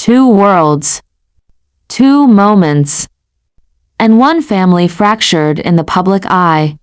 Two worlds, two moments, and one family fractured in the public eye.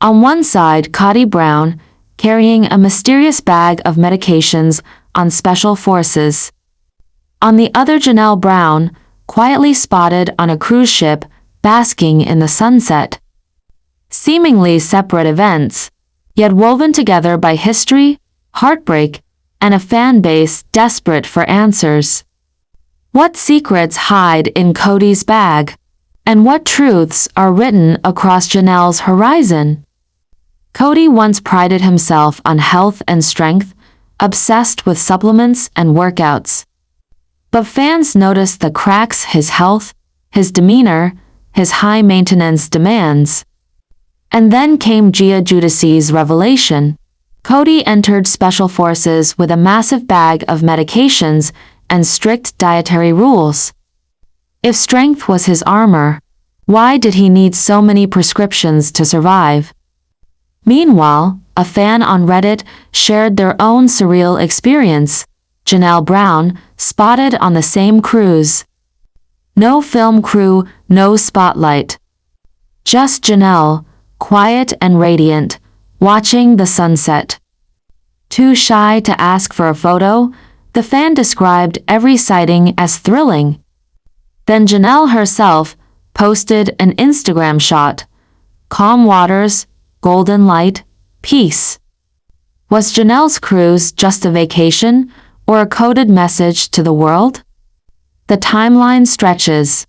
On one side, Kody Brown, carrying a mysterious bag of medications on Special Forces. On the other, Janelle Brown, quietly spotted on a cruise ship, basking in the sunset. Seemingly separate events, yet woven together by history, heartbreak, and a fan base desperate for answers. What secrets hide in Kody's bag? And what truths are written across Janelle's horizon? Kody once prided himself on health and strength, obsessed with supplements and workouts. But fans noticed the cracks: his health, his demeanor, his high-maintenance demands. And then came Gia Judici's revelation. Kody entered Special Forces with a massive bag of medications and strict dietary rules. If strength was his armor, why did he need so many prescriptions to survive? Meanwhile, a fan on Reddit shared their own surreal experience. Janelle Brown, spotted on the same cruise. No film crew, no spotlight. Just Janelle, quiet and radiant, watching the sunset. Too shy to ask for a photo, the fan described every sighting as thrilling. Then Janelle herself posted an Instagram shot. Calm waters, golden light, peace. Was Janelle's cruise just a vacation or a coded message to the world? The timeline stretches.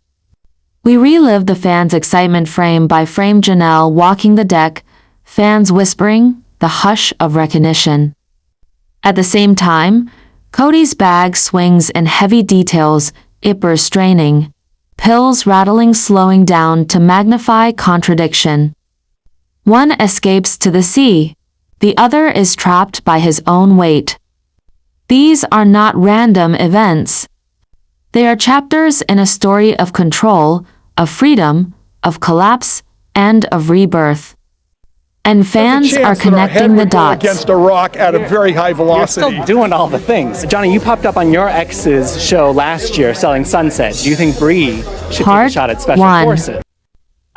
We relive the fans' excitement frame by frame: Janelle walking the deck, fans whispering, the hush of recognition. At the same time, Kody's bag swings in heavy details, Ipper straining, pills rattling, slowing down to magnify contradiction. One escapes to the sea, the other is trapped by his own weight. These are not random events. They are chapters in a story of control, of freedom, of collapse, and of rebirth. And fans are connecting the dots. Against a rock at a very high velocity. You're still doing all the things. Johnny, you popped up on your ex's show last year selling Sunset. Do you think Bree should take a shot at Special Forces?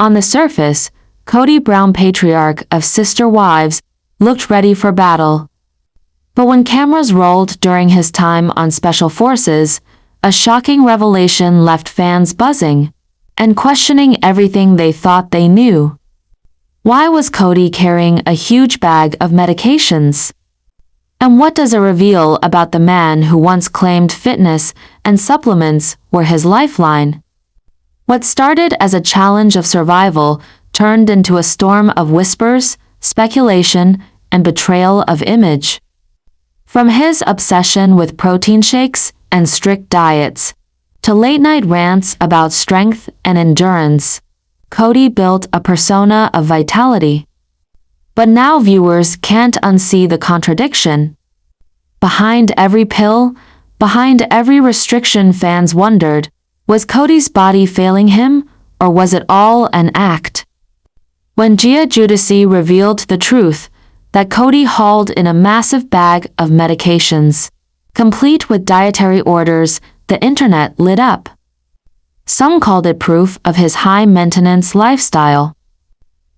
On the surface, Kody Brown, patriarch of sister wives, looked ready for battle. But when cameras rolled during his time on Special Forces, a shocking revelation left fans buzzing and questioning everything they thought they knew. Why was Kody carrying a huge bag of medications? And what does it reveal about the man who once claimed fitness and supplements were his lifeline? What started as a challenge of survival turned into a storm of whispers, speculation, and betrayal of image. From his obsession with protein shakes and strict diets, to late-night rants about strength and endurance, Kody built a persona of vitality. But now viewers can't unsee the contradiction. Behind every pill, behind every restriction, fans wondered, was Kody's body failing him, or was it all an act? When Gia Judici revealed the truth, that Kody hauled in a massive bag of medications, complete with dietary orders, the internet lit up. Some called it proof of his high-maintenance lifestyle.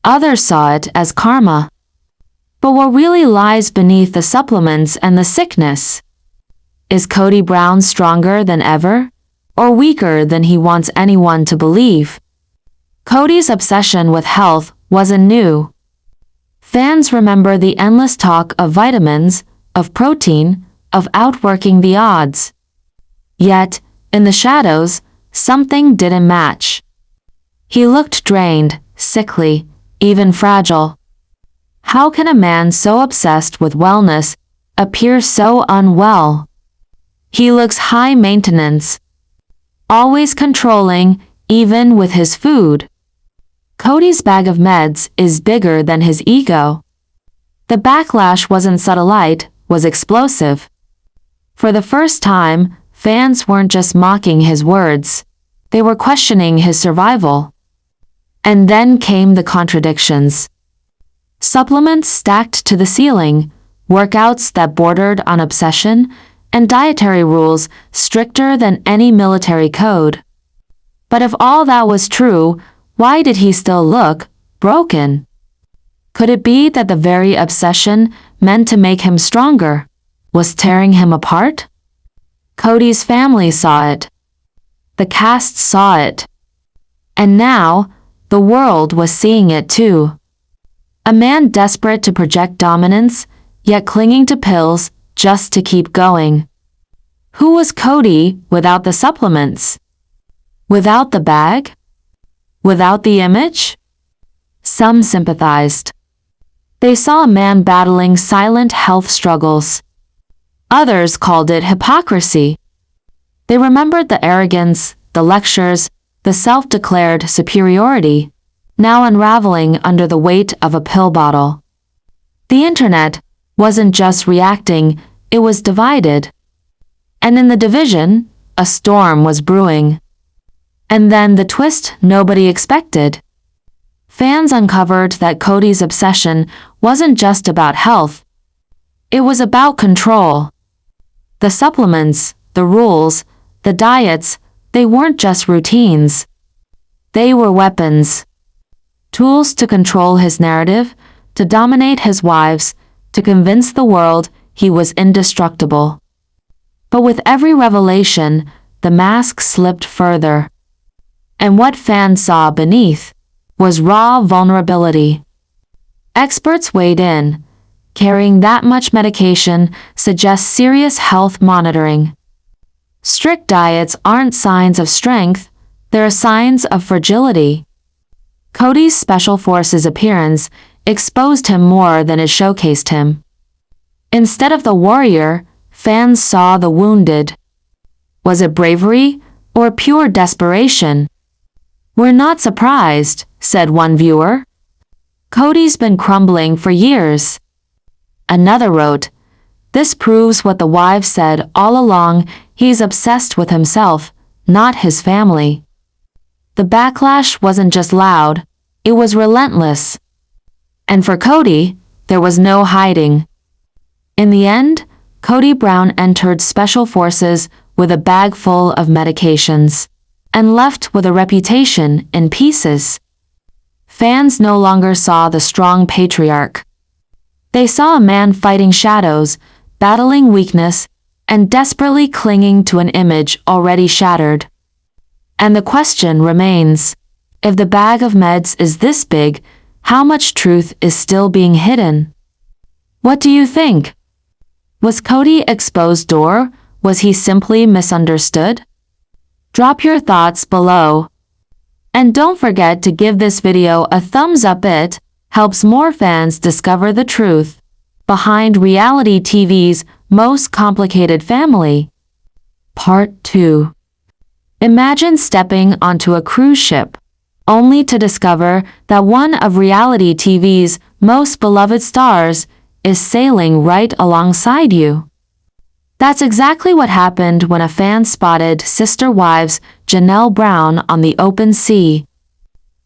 Others saw it as karma. But what really lies beneath the supplements and the sickness? Is Kody Brown stronger than ever, or weaker than he wants anyone to believe? Kody's obsession with health wasn't new. Fans remember the endless talk of vitamins, of protein, of outworking the odds. Yet, in the shadows, something didn't match. He looked drained, sickly, even fragile. How can a man so obsessed with wellness appear so unwell? He looks high maintenance, always controlling, even with his food. Kody's bag of meds is bigger than his ego. The backlash wasn't subtle, was explosive. For the first time, fans weren't just mocking his words, they were questioning his survival. And then came the contradictions. Supplements stacked to the ceiling, workouts that bordered on obsession, and dietary rules stricter than any military code. But if all that was true, why did he still look broken? Could it be that the very obsession meant to make him stronger was tearing him apart? Kody's family saw it. The cast saw it. And now, the world was seeing it too. A man desperate to project dominance, yet clinging to pills just to keep going. Who was Kody without the supplements? Without the bag? Without the image? Some sympathized. They saw a man battling silent health struggles. Others called it hypocrisy. They remembered the arrogance, the lectures, the self-declared superiority, now unraveling under the weight of a pill bottle. The internet wasn't just reacting, it was divided. And in the division, a storm was brewing. And then the twist nobody expected. Fans uncovered that Kody's obsession wasn't just about health. It was about control. The supplements, the rules, the diets, they weren't just routines. They were weapons. Tools to control his narrative, to dominate his wives, to convince the world he was indestructible. But with every revelation, the mask slipped further. And what fans saw beneath was raw vulnerability. Experts weighed in. Carrying that much medication suggests serious health monitoring. Strict diets aren't signs of strength, they're signs of fragility. Kody's Special Forces appearance exposed him more than it showcased him. Instead of the warrior, fans saw the wounded. Was it bravery or pure desperation? "We're not surprised," said one viewer. "Kody's been crumbling for years." Another wrote, "This proves what the wives said all along, he's obsessed with himself, not his family." The backlash wasn't just loud, it was relentless. And for Kody, there was no hiding. In the end, Kody Brown entered Special Forces with a bag full of medications and left with a reputation in pieces. Fans no longer saw the strong patriarch. They saw a man fighting shadows, battling weakness, and desperately clinging to an image already shattered. And the question remains, if the bag of meds is this big, how much truth is still being hidden? What do you think? Was Kody exposed, or was he simply misunderstood? Drop your thoughts below. And don't forget to give this video a thumbs up. It helps more fans discover the truth behind reality TV's most complicated family. Part 2. Imagine stepping onto a cruise ship, only to discover that one of reality TV's most beloved stars is sailing right alongside you. That's exactly what happened when a fan spotted sister wives Janelle Brown on the open sea.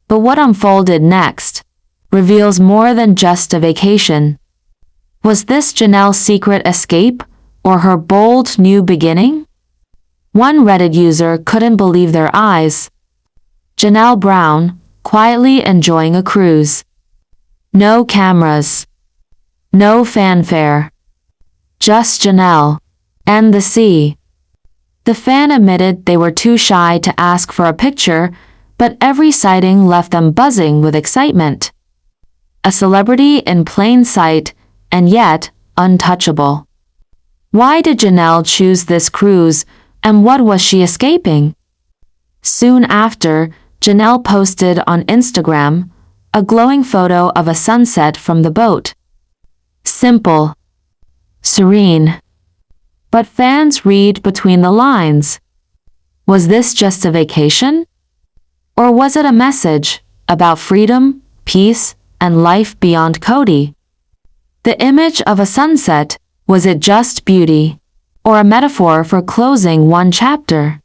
But what unfolded next reveals more than just a vacation. Was this Janelle's secret escape, or her bold new beginning? One Reddit user couldn't believe their eyes. Janelle Brown, quietly enjoying a cruise. No cameras. No fanfare. Just Janelle and the sea. The fan admitted they were too shy to ask for a picture, but every sighting left them buzzing with excitement. A celebrity in plain sight, and yet untouchable. Why did Janelle choose this cruise, and what was she escaping? Soon after, Janelle posted on Instagram a glowing photo of a sunset from the boat. Simple. Serene. But fans read between the lines. Was this just a vacation? Or was it a message about freedom, peace, and life beyond Kody? The image of a sunset, was it just beauty, or a metaphor for closing one chapter?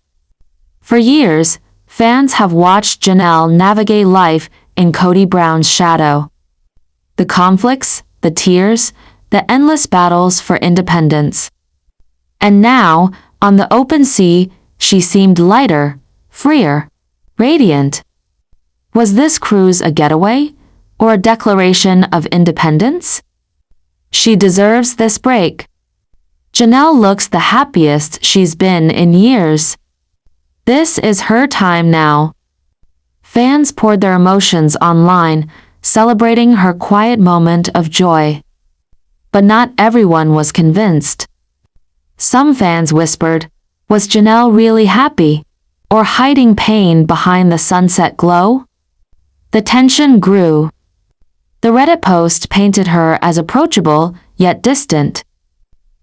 For years, fans have watched Janelle navigate life in Kody Brown's shadow. The conflicts, the tears, the endless battles for independence. And now, on the open sea, she seemed lighter, freer, radiant. Was this cruise a getaway, or a declaration of independence? She deserves this break. Janelle looks the happiest she's been in years. This is her time now. Fans poured their emotions online, celebrating her quiet moment of joy. But not everyone was convinced. Some fans whispered, was Janelle really happy, or hiding pain behind the sunset glow? The tension grew. The Reddit post painted her as approachable, yet distant.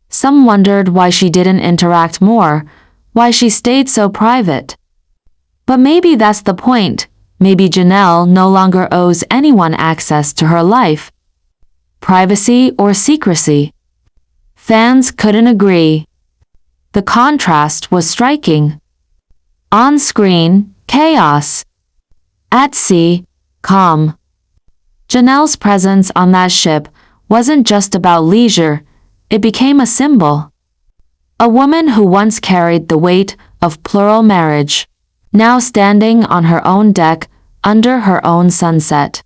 Some wondered why she didn't interact more, why she stayed so private. But maybe that's the point. Maybe Janelle no longer owes anyone access to her life. Privacy or secrecy? Fans couldn't agree. The contrast was striking. On screen, chaos. At sea, calm. Janelle's presence on that ship wasn't just about leisure, it became a symbol. A woman who once carried the weight of plural marriage, now standing on her own deck under her own sunset.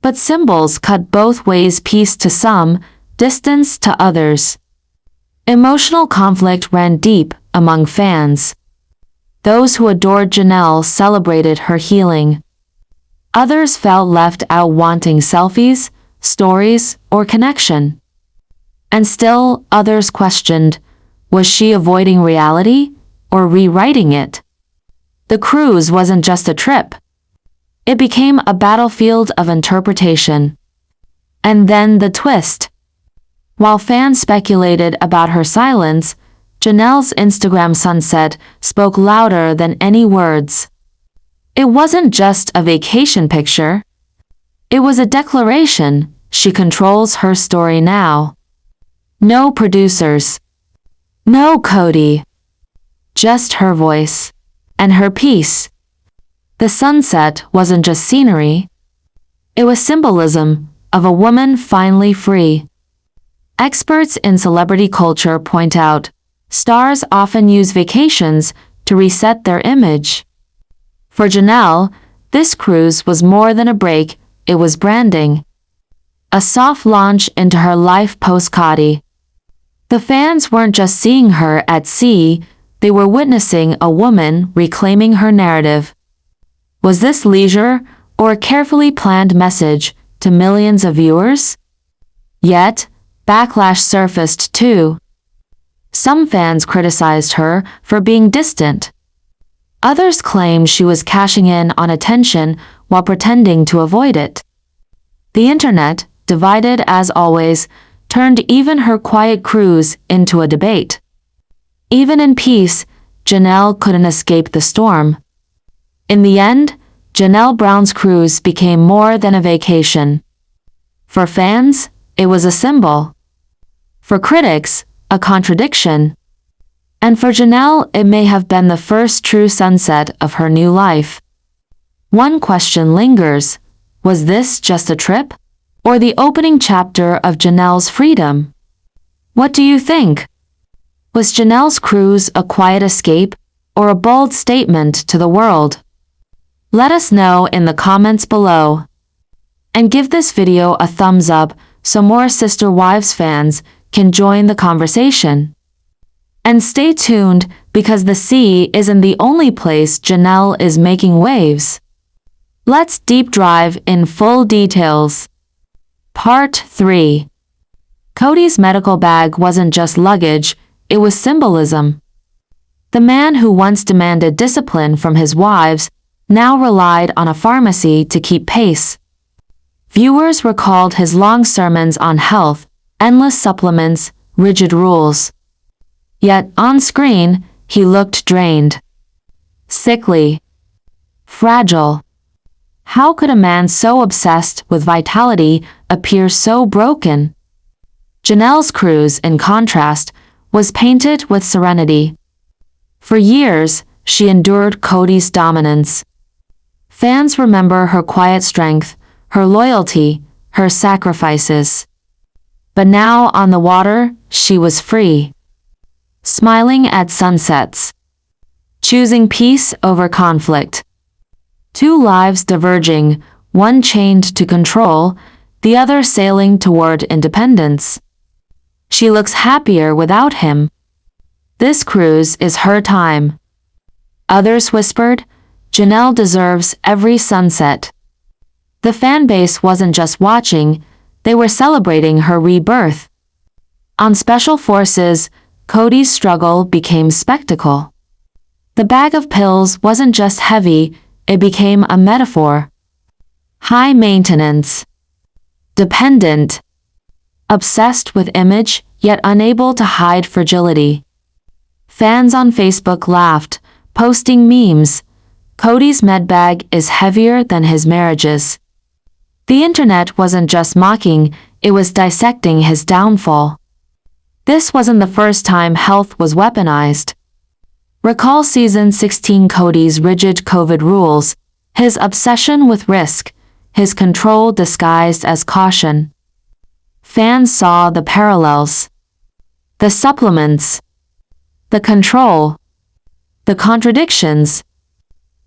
But symbols cut both ways, peace to some, distance to others. Emotional conflict ran deep among fans. Those who adored Janelle celebrated her healing. Others felt left out, wanting selfies, stories, or connection. And still others questioned, was she avoiding reality or rewriting it? The cruise wasn't just a trip. It became a battlefield of interpretation. And then the twist. While fans speculated about her silence, Janelle's Instagram sunset spoke louder than any words. It wasn't just a vacation picture. It was a declaration. She controls her story now. No producers. No Kody. Just her voice. And her peace. The sunset wasn't just scenery. It was symbolism of a woman finally free. Experts in celebrity culture point out, stars often use vacations to reset their image. For Janelle, this cruise was more than a break, it was branding. A soft launch into her life post-Kody. The fans weren't just seeing her at sea, they were witnessing a woman reclaiming her narrative. Was this leisure or a carefully planned message to millions of viewers? Yet, backlash surfaced too. Some fans criticized her for being distant. Others claimed she was cashing in on attention while pretending to avoid it. The internet, divided as always, turned even her quiet cruise into a debate. Even in peace, Janelle couldn't escape the storm. In the end, Janelle Brown's cruise became more than a vacation. For fans, it was a symbol. For critics, a contradiction. And for Janelle, it may have been the first true sunset of her new life. One question lingers. Was this just a trip? Or the opening chapter of Janelle's freedom? What do you think? Was Janelle's cruise a quiet escape or a bold statement to the world? Let us know in the comments below. And give this video a thumbs up so more Sister Wives fans can join the conversation. And stay tuned because the sea isn't the only place Janelle is making waves. Let's deep dive in full details. Part 3. Kody's medical bag wasn't just luggage, it was symbolism. The man who once demanded discipline from his wives now relied on a pharmacy to keep pace. Viewers recalled his long sermons on health, endless supplements, rigid rules. Yet on screen, he looked drained. Sickly. Fragile. How could a man so obsessed with vitality appear so broken? Janelle's cruise, in contrast, was painted with serenity. For years, she endured Kody's dominance. Fans remember her quiet strength, her loyalty, her sacrifices. But now on the water, she was free. smiling at sunsets, choosing peace over conflict. Two lives diverging, one chained to control, the other sailing toward independence. She looks happier without him. This cruise is her time. Others whispered, Janelle deserves every sunset. The fan base wasn't just watching, they were celebrating her rebirth. On Special Forces, Kody's struggle became spectacle. The bag of pills wasn't just heavy, it became a metaphor. High maintenance. Dependent. Obsessed with image, yet unable to hide fragility. Fans on Facebook laughed, posting memes. Kody's medbag is heavier than his marriages. The internet wasn't just mocking, it was dissecting his downfall. This wasn't the first time health was weaponized. Recall season 16 Kody's rigid COVID rules, his obsession with risk, his control disguised as caution. Fans saw the parallels. The supplements. The control. The contradictions.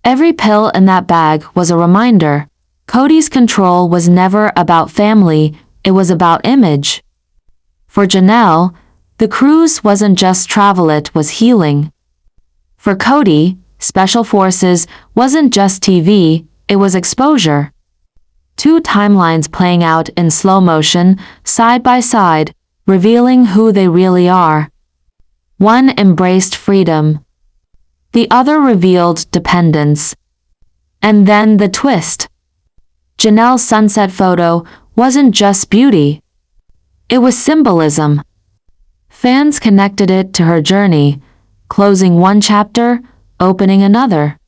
Every pill in that bag was a reminder. Kody's control was never about family, it was about image. For Janelle, the cruise wasn't just travel, it was healing. For Kody, Special Forces wasn't just TV, it was exposure. Two timelines playing out in slow motion, side by side, revealing who they really are. One embraced freedom. The other revealed dependence. And then the twist. Janelle's sunset photo wasn't just beauty. It was symbolism. Fans connected it to her journey, closing one chapter, opening another.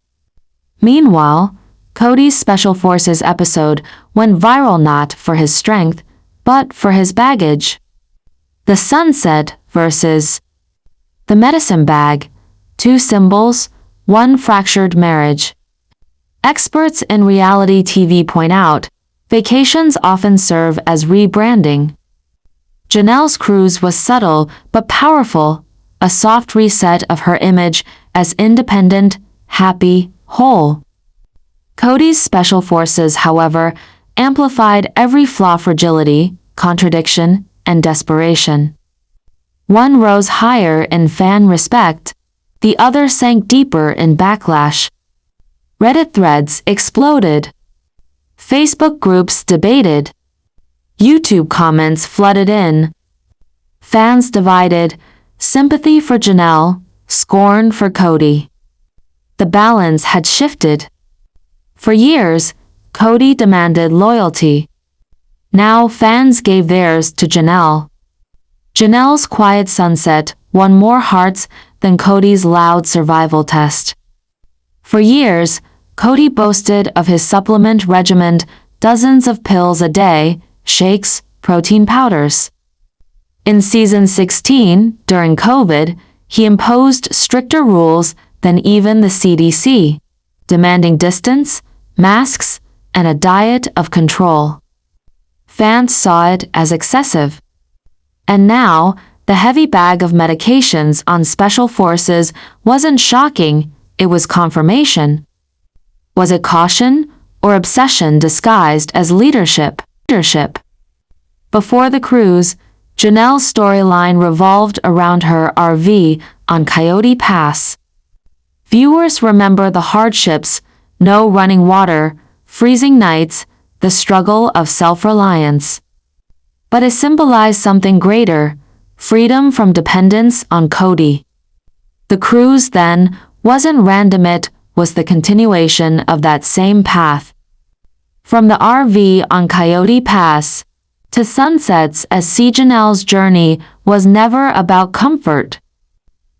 Meanwhile, Kody's Special Forces episode went viral not for his strength, but for his baggage. The sunset versus the medicine bag, two symbols, one fractured marriage. Experts in reality TV point out, vacations often serve as rebranding. Janelle's cruise was subtle but powerful, a soft reset of her image as independent, happy, whole. Kody's Special Forces, however, amplified every flaw, fragility, contradiction, and desperation. One rose higher in fan respect, the other sank deeper in backlash. Reddit threads exploded. Facebook groups debated. YouTube comments flooded in. Fans divided, sympathy for Janelle, scorn for Kody. The balance had shifted. For years, Kody demanded loyalty. Now fans gave theirs to Janelle. Janelle's quiet sunset won more hearts than Kody's loud survival test. For years, Kody boasted of his supplement regimen, dozens of pills a day, shakes, protein powders. In season 16, during COVID, he imposed stricter rules than even the CDC, demanding distance, masks, and a diet of control. Fans saw it as excessive. And now, the heavy bag of medications on Special Forces wasn't shocking, it was confirmation. Was it caution or obsession disguised as leadership? Before the cruise, Janelle's storyline revolved around her RV on Coyote Pass. Viewers remember the hardships, no running water, freezing nights, the struggle of self-reliance. But it symbolized something greater, freedom from dependence on Kody. The cruise, then, wasn't random, it was the continuation of that same path. From the RV on Coyote Pass to sunsets at sea, Janelle's journey was never about comfort.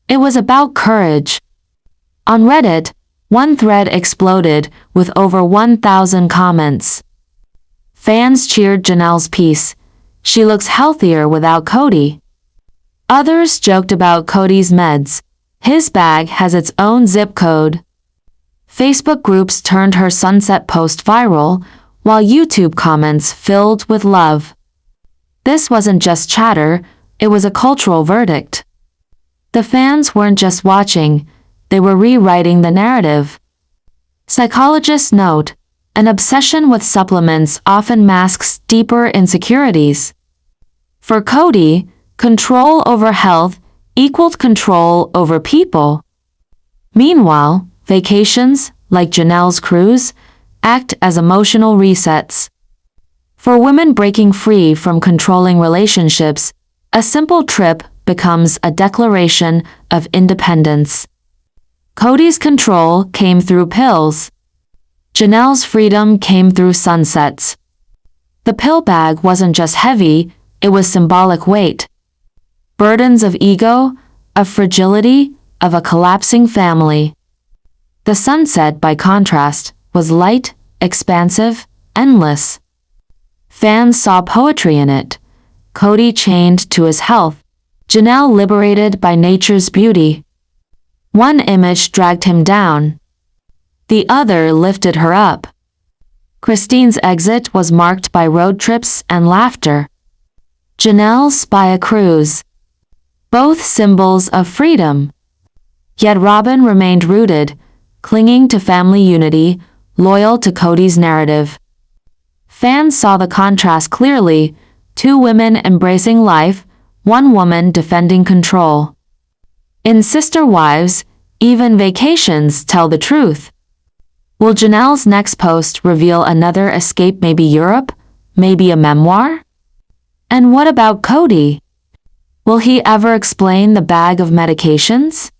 It was about courage. On Reddit, one thread exploded with over 1,000 comments. Fans cheered Janelle's peace. She looks healthier without Kody. Others joked about Kody's meds. His bag has its own zip code. Facebook groups turned her sunset post viral, while YouTube comments filled with love. This wasn't just chatter, it was a cultural verdict. The fans weren't just watching, they were rewriting the narrative. Psychologists note, an obsession with supplements often masks deeper insecurities. For Kody, control over health equaled control over people. Meanwhile, vacations, like Janelle's cruise, act as emotional resets. For women breaking free from controlling relationships, a simple trip becomes a declaration of independence. Kody's control came through pills. Janelle's freedom came through sunsets. The pill bag wasn't just heavy, it was symbolic weight. Burdens of ego, of fragility, of a collapsing family. The sunset, by contrast, was light, expansive, endless. Fans saw poetry in it. Kody chained to his health, Janelle liberated by nature's beauty. One image dragged him down. The other lifted her up. Christine's exit was marked by road trips and laughter. Janelle's by a cruise. Both symbols of freedom. Yet Robin remained rooted, clinging to family unity, loyal to Kody's narrative. Fans saw the contrast clearly, two women embracing life, one woman defending control. In Sister Wives, even vacations tell the truth. Will Janelle's next post reveal another escape, maybe Europe, maybe a memoir? And what about Kody? Will he ever explain the bag of medications?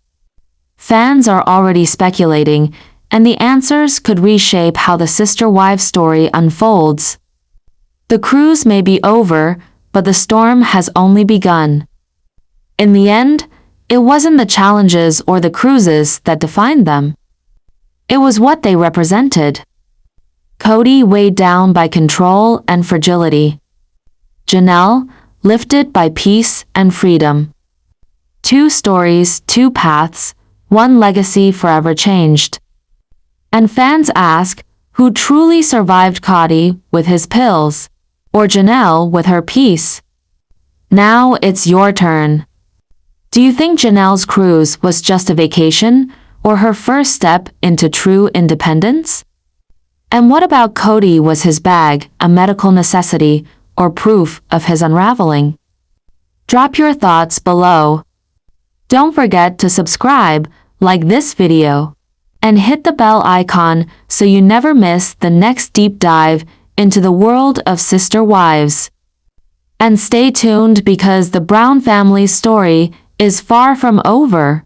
Fans are already speculating, and the answers could reshape how the Sister Wives story unfolds. The cruise may be over, but the storm has only begun. In the end, it wasn't the challenges or the cruises that defined them. It was what they represented. Kody weighed down by control and fragility. Janelle, lifted by peace and freedom. Two stories, two paths, one legacy forever changed. And fans ask, who truly survived Kody with his pills, or Janelle with her peace? Now it's your turn. Do you think Janelle's cruise was just a vacation, or her first step into true independence? And what about Kody? Was his bag a medical necessity or proof of his unraveling? Drop your thoughts below. Don't forget to subscribe, like this video, and hit the bell icon so you never miss the next deep dive into the world of Sister Wives. And stay tuned because the Brown family's story is far from over.